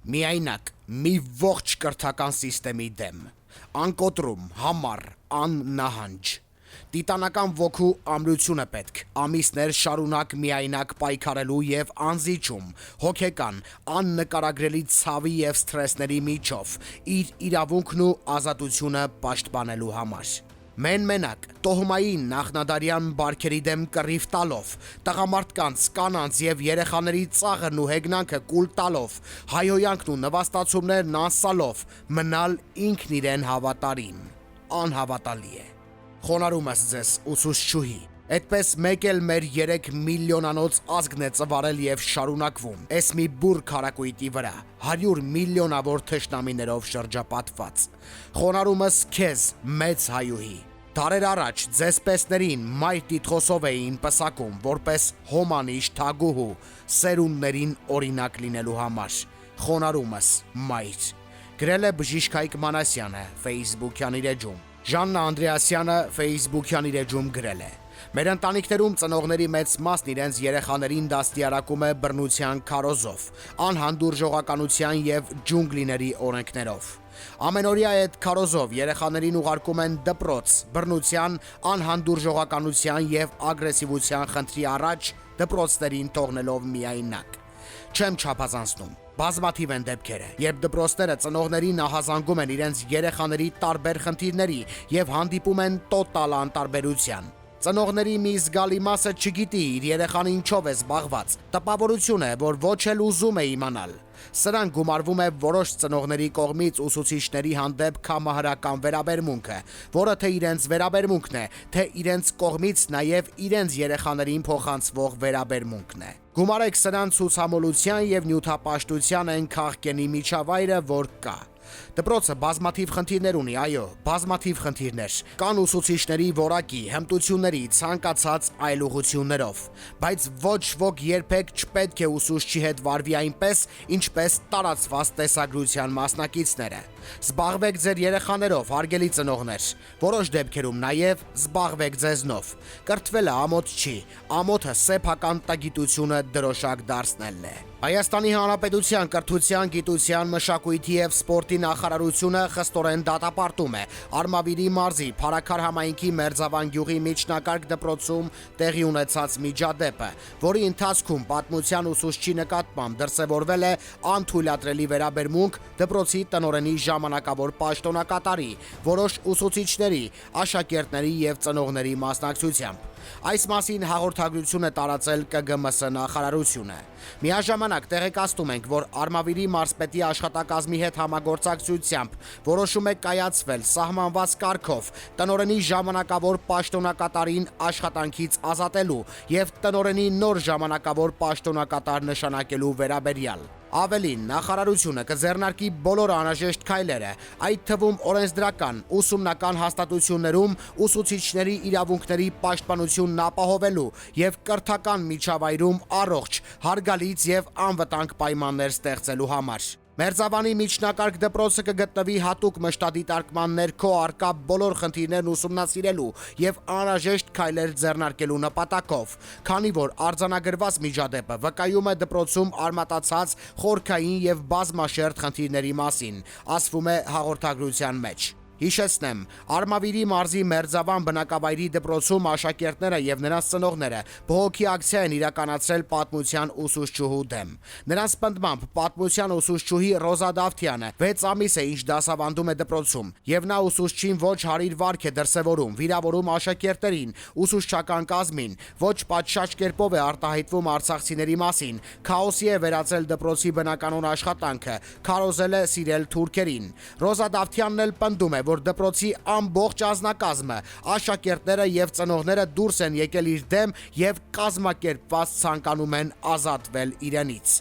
Միայնակ մի ողջ կրթական սիստեմի դեմ, անկոտրում, համառ, աննահանջ, տիտանական ոգու ամրությունը պետք, ամիսներ շարունակ միայնակ պայքարելու և անզիջում, հոգեկան, աննկարագրելի ցավի և սթրեսների միջով, իր իրավունքն ու ազատությունը պաշտպանելու համար։ Մեն-մենակ, տոհմային նախնադարյան բարքերի դեմ կռիվ տալով, տղամարդկանց, կանանց և երեխաների ծաղրն ու հեգնանքը կուլ տալով, հայհոյանքն ու նվաստացումներն անսալով, մնալ ինքն իրեն հավատարիմ, անհավատալի է։ Խոնարհում ես ձեզ, ուսուցչուհի, այդպես մեկ էլ մեր 3 միլիոնանոց ազգն է ծվարել և շարունակվում, էս մի բուռ քարակույտի վրա, 100 միլիոնավոր թշնամիներով շրջապատված։ Խոնարհումս քեզ, մեծ հայուհի։ Դարեր առաջ ձեզ պեսներին մայր տիտղոսով էին պսակում, որպես հոմանիշ թագուհու, սերունդներին օրինակ լինելու համար։ Խոնարհումս, մայր։ Գրել է Բժիշկ Հայկ Մանասյանը Facebook-յան իր էջում։ Ժաննա Անդրեասյանը Facebook-յան իր էջում գրել է. Մեր ընտանիքներում ծնողների մեծ մասն իրենց երեխաներին դաստիարակում է բռնության քարոզով, անհանդուրժողականության և ջունգլիների օրենքներով։ Ամենօրյա այդ քարոզով երեխաներին ուղարկում են դպրոց, բռնության, անհանդուրժողականության և ագրեսիվության խնդրի առաջ դպրոցներին թողնելով միայնակ։ Չեմ չափազանցնում։ Բազմաթիվ են դեպքերը, երբ դպրոցները ծնողներին ահազանգում են իրենց երեխաների տարբեր խնդիրների և հանդիպում են տոտալ անտարբերության։ Ծնողների մի զգալի մասը չգիտի իր երեխան ինչով է զբաղված, տպավորություն է, որ ոչ էլ ուզում է իմանալ։ Սրան գումարվում է որոշ ծնողների կողմից ուսուցիչների հանդեպ կամահարական վերաբերմունքը, որը թե իրենց վերաբերմունքն է, թե իրենց կողմից նաև իրենց երեխաներին փոխանցվող վերաբերմունքն է։ Գումարեք սրան ցուցամոլության և նյութապաշտության այն քաղկենի միջավայրը, որ կա։ Դպրոցը բազմաթիվ խնդիրներ ունի, այո, բազմաթիվ խնդիրներ, կան ուսուցիչների որակի, հմտությունների, ցանկացած այլ ուղղություններով, բայց ոչ ոք երբեք չպետք է ուսուցչի հետ վարվի այնպես, ինչպես տարածված տեսագրության մասնակիցները։ Զբաղվեք ձեր երեխաներով, հարգելի ծնողներ, որոշ դեպքերում նաև զբաղվեք ձեզնով։ Կրթվելը ամոթ չի, ամոթը սեփական տգիտությունը դրոշակ դարձնելն է։ Հայաստանի Հանրապետության կրթության, գիտության, մշակույթի և սպորտի նախարարությունը խստորեն դատապարտում է Արմավիրի մարզի Փարաքար համայնքի Մերձավան գյուղի միջնակարգ դպրոցում տեղի ունեցած միջադեպը, որի ընթացքում պատմության ուսուցչի նկատմամբ դրսևորվել է անթույլատրելի վերաբերմունք դպրոցի տնօրենի ժամանակավոր պաշտոնակատարի, որոշ ուսուցիչների, աշակերտների և ծնողների մասնակցությամբ։ Այս մասին հաղորդագրություն է տարածել ԿԳՄՍ նախարարությունը։ Միաժամանակ տեղեկացնում ենք, որ Արմավիրի մարզպետի աշխատակազմի հետ համագործակցությամբ որոշում է կայացվել սահմանված կարգով տնօրենի ժամանակավոր պաշտոնակատարին աշխատանքից ազատելու և տնօրենի նոր ժամանակավոր պաշտոնակատար նշանակելու վերաբերյալ։ Ավելին, նախարարությունը կձեռնարկի բոլոր անհրաժեշտ քայլերը, այդ թվում օրենսդրական, ուսումնական հաստատություններում ուսուցիչների իրավունքների պաշտպանությունն ապահովելու և կրթական միջավայրում առողջ, հարգալից և անվտանգ պայմաններ ստեղծելու համար։ Մերձավանի միջնակարգ դպրոցը կգտնվի հատուկ մշտադիտարկման ներքո առկա բոլոր խնդիրներն ուսումնասիրելու և անհրաժեշտ քայլեր ձեռնարկելու նպատակով, քանի որ արձանագրված միջադեպը վկայում է դպրոցում արմատացած խորքային և բազմաշերտ խնդիրների մասին, ասվում է հաղորդագրության մեջ։ Հիշեցնեմ, Արմավիրի մարզի Մերձավան բնակավայրի դպրոցում աշակերտները և նրանց ծնողները բողոքի ակցիա են իրականացրել պատմության ուսուցչուհու դեմ։ Նրանց պնդմամբ պատմության ուսուցչուհի Ռոզա Դավթյանը 6 ամիս է ինչ դասավանդում է դպրոցում, և նա ուսուցչին ոչ հարիր վարք է դրսևորում, վիրավորում աշակերտներին, ուսուցչական կազմին, ոչ պատշաճ կերպով է արտահայտվում արցախցիների մասին, քաոսի է վերածել դպրոցի բնականոն աշխատանքը, քարոզել է սիրել թուրքերին։ Ռոզա Դավթյանն էլ պնդում է, որ դպրոցի ամբողջ ազնագազմը, աշակերտները և ծնողները դուրս են եկել իր դեմ և կազմակերպված ցանկանում են ազատվել իրենից։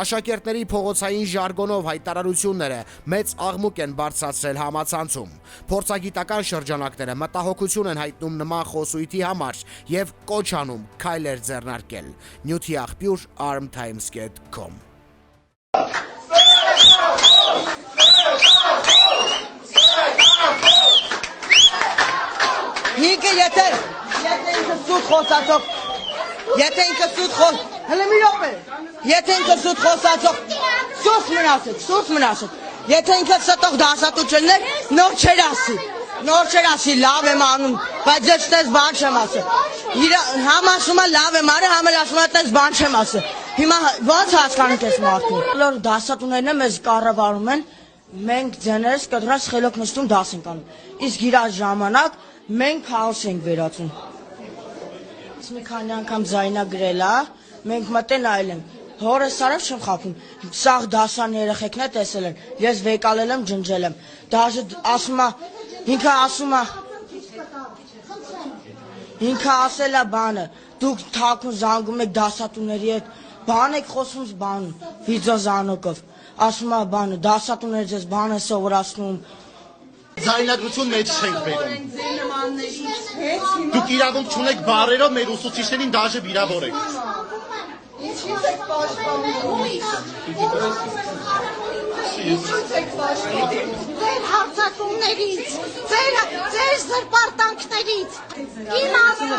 Աշակերտների փողոցային ժարգոնով հայտարարությունները մեծ աղմուկ են բարձրացրել համացանցում։ Փորձագիտական շրջանակները մտահոգություն են հայտնում նման խոսույթի համար և կոչ անում քայլեր ձեռնարկել։ Նյութի աղբյուր armtimes.com Ինքը եթե ինքը սուտ խոսացող, եթե ինքը սուտ խոս, հələ մի րոպե, եթե ինքը սուտ խոսացող, Սուրս մնացեք։ Եթե ինքը ստող դասատուչներ նոր չեր ասի, լավ եմ անում, բայց ես տես բան չեմ ասել։ Համ ասում է լավ եմ արել, համ էլ ասում է տես բան չեմ ասել։ Հիմա ո՞նց հասկանանք այս մարդուն։ Լոր դասատուներն մեզ կառավարում են, մենք ձեներս կտրած խելոք նստում դաս ենք անում։ Իսկ իր ժամանակ մենք քաոս ենք վերածում։ Մի քանի անգամ զայնագրել է, մենք մտեն այլ ենք։ Հորս արավ չեմ խափում, սաղ դասան երեխեքն է տեսել են, ես վեկալել եմ, ջնջել եմ, դաժը ասում է, ինքը ասել է բանը, դուք թաքուն զանգում եք դասատուների հետ, բան եք խոսում բանում, վիդեո զանոկով, ասում է բանը, դասատուները ձեզ բան է սովորացնում, Զայնագրություն մեջ չենք բերում։ Դուք իրավունք չունեք բարերով մեր ուսուցիչներին դաժե վիրավորեք։ Ինչու՞ց եք պաշտպանում։ Ձեր հարցակումներից, ձեր զրպարտանքներից։ Իմ ասում,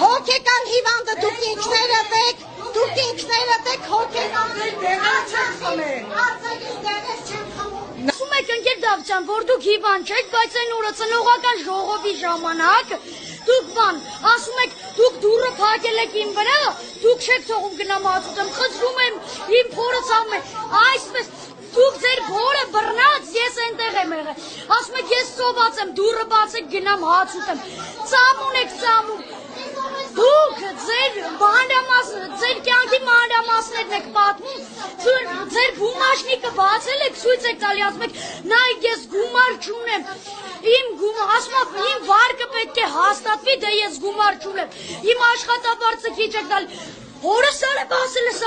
հոգեկան հիվանդը դուք ինքներդ եք հոգեկան Ասում եք ընկեր Դավթյան, որ դուք հիվանդ չեք, բայց այն օրը ծնողական ժողովի ժամանակ դուք բան, ասում եք դուք դուռը փակել եք իմ վրա, դուք չեք թողում գնամ հացուտեմ, խնդրում եմ, իմ փորը ցավում է, այսպես դուք ձեր փորը բռնած, ես այնտեղ եմ եղել, ասում եք ես սոված եմ, դուռը բացեք գնամ հացուտեմ, ծամուն եք ծամում, դուք ձեր ձեր կյանքի մանրամասներն եք պատմում, ձեր բումաժնիկը բացել եք, ցույց եք տալի, ասում եք, նայեք ես գումար չունեմ, ասում եմ, իմ վարկը պետք է հաստատվի, դե ես գումար չունեմ, իմ աշխատավարձը քիչ եք տալի, հորս արև ասել ես,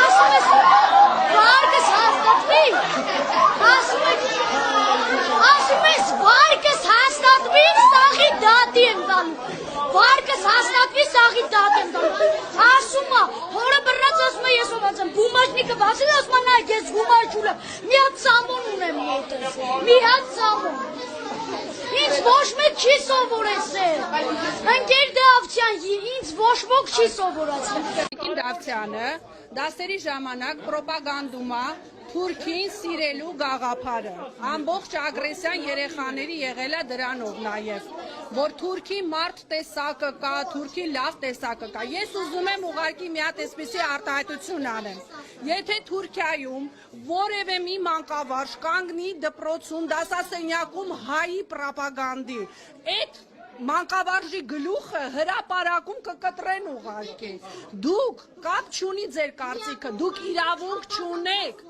ասում ես, վարկս հաստատվի, ասում ես, վարկս հաստատվի, սաղի դատի եմ տալու, վարկս հաստատվի, սաղի դատ եմ տալու, ասում է, հորը բռնած ասում է, ես ոված եմ, բումաժնիկը բացել, ասում է, նայք, ես գումար չունեմ, մի հատ ծամոն ունեմ մոտս, մի հատ ծամոն, ինձ ոչ մեկ չի սովորեցել, ընկեր Դավթյան, ինձ ոչ ոք չի սովորացել։ Դավթյանը դասերի ժամանակ պրոպագանդում է Թուրքին սիրելու գաղափարը, ամբողջ ագրեսիան երեխաների եղել է դրանով նաև, որ Թուրքի մարդ տեսակը կա, Թուրքի լավ տեսակը կա, ես ուզում եմ ուղղակի մի հատ այսպիսի արտահայտություն անեմ, եթե Թուրքիայում որևէ մի մանկավարժ կանգնի դպրոցում, դասասենյակում հայի պրոպագանդի, այդ մանկավարժի գլուխը հրապարակում կկտրեն ուղարկի, դուք կապ չունի ձեր կարծիքը, դուք իրավունք չունեք,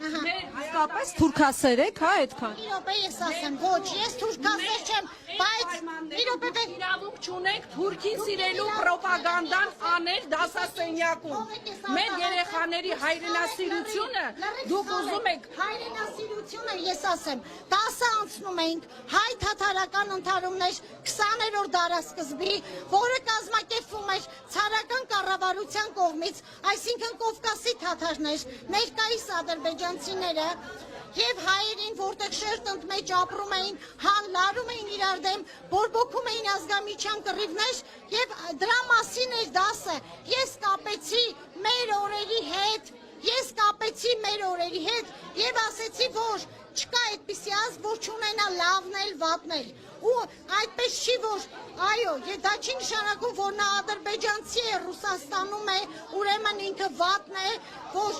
Իսկապես թուրքասեր եք, հա, այդքան։ Մի րոպե ես ասեմ, ոչ, ես թուրքասեր չեմ, բայց մի րոպե իրավունք չունեք Թուրքին սիրելու պրոպագանդան անել դասասենյակում, մեր երեխաների հայրենասիրությունը դուք ուզում եք հայրենասիրությունը ես ասեմ, 10 անցնում էինք հայ-թաթարական ընդհարումներ 20-րդ դարասկզբի, որը կազմակերպվում էր ցարական կառավարության կողմից, այսինքն Կովկասի թաթարներ, ներկայիս ադրբեջանցիները եւ հայերին, որտեղ շերտընդ մեջ ապրում էին, լարում էին իրար դեմ, բորբոքում էին ազգամիջյան կռիվներ եւ դրա մասին էր դասը։ Ես կապեցի մեր օրերի հետ եւ ասեցի, որ չկա այդպիսի ազգ, որ չունենա լավն էլ, վատն էլ։ Ու այդպես չի, որ այո, դա չի նշանակում, որ նա ադրբեջանցի է, Ռուսաստանում է, ուրեմն ինքը վատն է, որ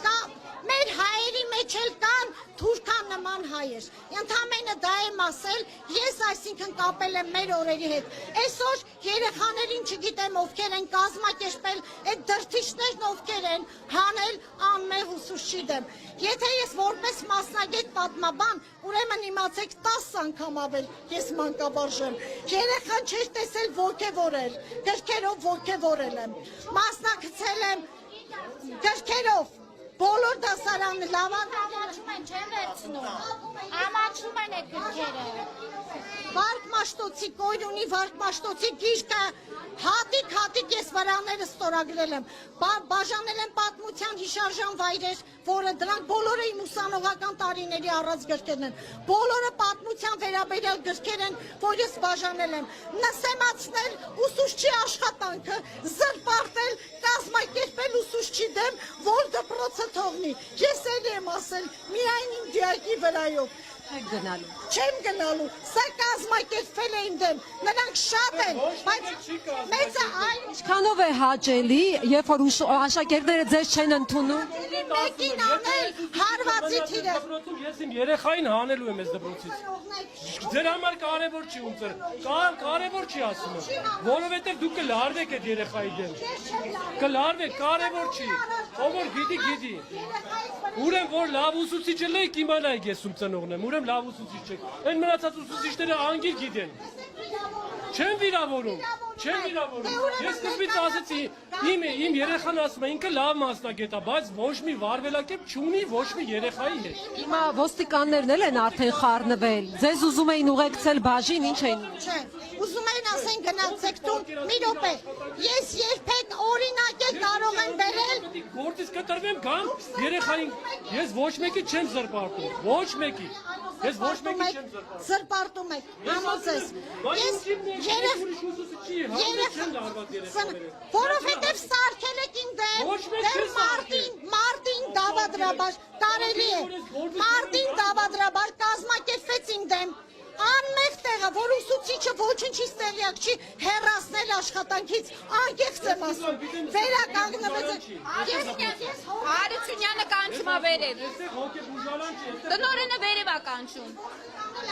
կա մեր հայերի մեջ էլ կան թուրքան նման հայեր։ Ընդամենը դա եմ ասել, ես այսինքն կապել եմ մեր օրերի հետ։ Այսօր երեխաներին չգիտեմ ովքեր են կազմակերպել, այդ դրթիչներն ովքեր են հանել անմեղ ուսուցչի դեմ։ Եթե ես որպես մասնագետ պատմաբան, ուրեմն իմացեք 10 անգամ ավել ես մանկավարժ եմ։ Երեխան չէր տեսել ոգևորել, գրքերով ոգևորել եմ, մասնակցել եմ գրքերով բոլոր դասարանը լավագույն Ամաչում են, չեն վերցնում։ Ամաչում են այդ գրքերը։ Վարկ Մաշտոցի Կոյրունի Վարկ Մաշտոցի գիրքը հատիկ ես վրաները ստորագրել եմ, բաժանել եմ պատմության հիշարժան վայրեր, որը դրանք բոլորը իմ ուսանողական տարիների առած գրքերն են, բոլորը պատմության վերաբերյալ գրքեր են, որ ես բաժանել եմ, նսեմացնել ուսուցչի աշխատանքը, զրպարտել, կազմակերպել ուսուցչի դեմ, որ դպրոցը թողնի, ես էլ եմ ասել, միայն իմ դիակի վրայով, չեմ գնալու, սա կազմակերպվել է իմ դեմ, նրանք շատ են, բայց մեծը այն Ինչքանով է հաճելի, երբ որ աշակերտները ձեզ չեն ընդունում։ մեկին անել հարվածի թիրը։ Ես իմ երեխային հանելու եմ այս դպրոցից։ Ձեր համար կարևոր չի ում ծր, կարևոր չի ասում եմ, որովհետև դուք կլարվեք այդ երեխայի դեմ։ Կլարվեք, կարևոր չի, ով որ գիտի։ Ուրեմն որ լավ ուսուցիչ եք իմանայիք ես ում ծնողն եմ, ուրեմն լավ ուսուցիչ չեք։ Այն մնացած ուսուցիչները անգիր գիտեն։ Չեմ վիրավորում։ Ես սկզբից ասեցի, իմ երեխան ասում է ինքը լավ մասնագետ է, բայց ոչ մի վարվելակերպ չունի ոչ մի երեխայի հետ։ Հիմա ոստիկաններն էլ են արդեն խառնվել։ Ձեզ ուզում էին ուղեկցել բաժին, ինչ էին։ Չէ, ուզում են ասեն գնացեք տուն, մի րոպե, ես երբեք օրինակ էլ կարող եմ բերել։ Գործից կտրվեմ կամ երեխային, ես ոչ մեկի չեմ զրպարտում, ոչ մեկի։ Ես ոչ մեկի չեմ զրպարտում եք, համոզես։ Որովհետև սարքել եք իմ դեմ, դեր Մարտին դավադրաբար, կարելի է, Մարտին դավադրաբար կազմակերպվեց իմ դեմ, անմեղ տեղը, որ ուսուցիչը ոչնչից տեղյակ չի հեռացնել աշխատանքից, անկեղծ եմ ասում, վերականգնվեց Հարությունյանը կանչում է վերև։ Տնօրենը վերև է կանչում։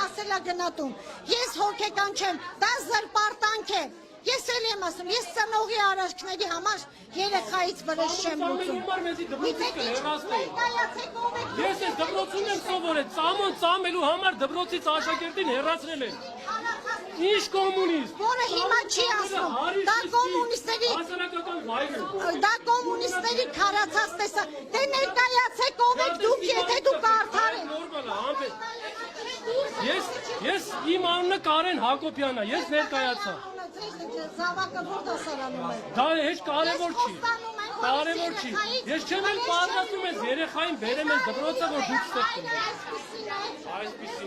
ասելա գնատուն, ես հոգեկան չեմ, դա զրպարտանք է, ես էլ եմ ասում, ես ծնողի արարքների համար երեխայից վրեժ չեմ լուծում։ Ես ես դպրոցում եմ սովորել, ծամոն ծամելու համար դպրոցից աշակերտին հեռացրել են։ Ինչ կոմունիստ։ Որը հիմա չի ասում, դա կոմունիստերի հասարակական վայր է։ Դա կոմունիստների քարացած տեսա, դե ներկայացեք ով եք դուք, եթե դուք արդար եք։ Ես իմ անունը Կարեն Հակոբյանն է, ես ներկայացա։ Զավակը որ դասարանում է։ Դա հեչ կարևոր չի։ Կարևոր չի։ Ես չեմ էլ պատրաստում ես երեխային բերեմ ես դպրոցը, որ դուք ստեղծում եք։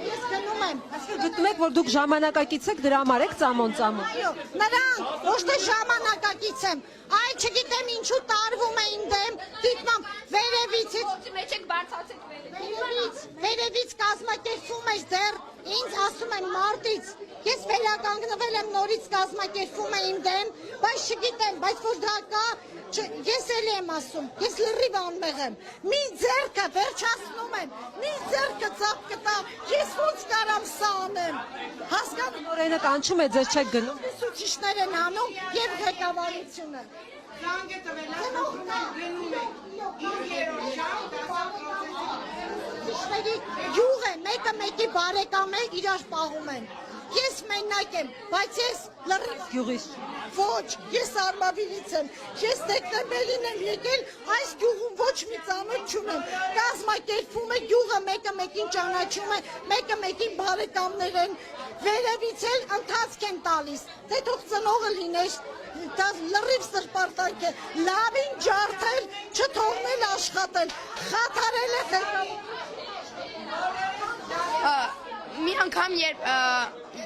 Ես գնում եմ։ Գտնում եք, որ դուք ժամանակակից եք, դրա համար եք ծամոն։ Այո, նրանք ոչ թե ժամանակակից եմ, այ չգիտեմ ինչու տարվում է իմ դեմ, դիտմամ վերևից Մեջ եք բարձացեք վերևից կազմակերպվում ես դեռ, ինձ ասում են մարտից, ես վերականգնվել եմ նորից կազմակերպվում է իմ դեմ, բայց չգիտեմ, բայց որ դա կա, ես էլ եմ ասում, ես լրիվ անմեղ եմ, մի ձեռքը վերջացնում եմ, մի ձեռքը ծապ կտա, ես ոնց կարամ սա անեմ, հասկանում Տնօրենը կանչում է, ձեզ չեք գնում։ ուսուցիչներ են անում և ղեկավարությունը։ Յուղ է, մեկը մեկի բարեկամ է, իրար պահում են։ Ես մենակ եմ, բայց ես լրիվ Գյուղից։ Ոչ, ես Արմավիրից եմ, ես դեկտեմբերին եմ եկել, այս գյուղում ոչ մի ծանոթ չունեմ, կազմակերպվում է գյուղը, մեկը մեկին ճանաչում է, մեկը մեկին բարեկամներ են, վերևից էլ ընթացք են տալիս, թե թող ծնողը լինես, դա լրիվ սրպարտանք է, լավին ջարդել, չթողնել աշխատել, խաթարել է Մի անգամ երբ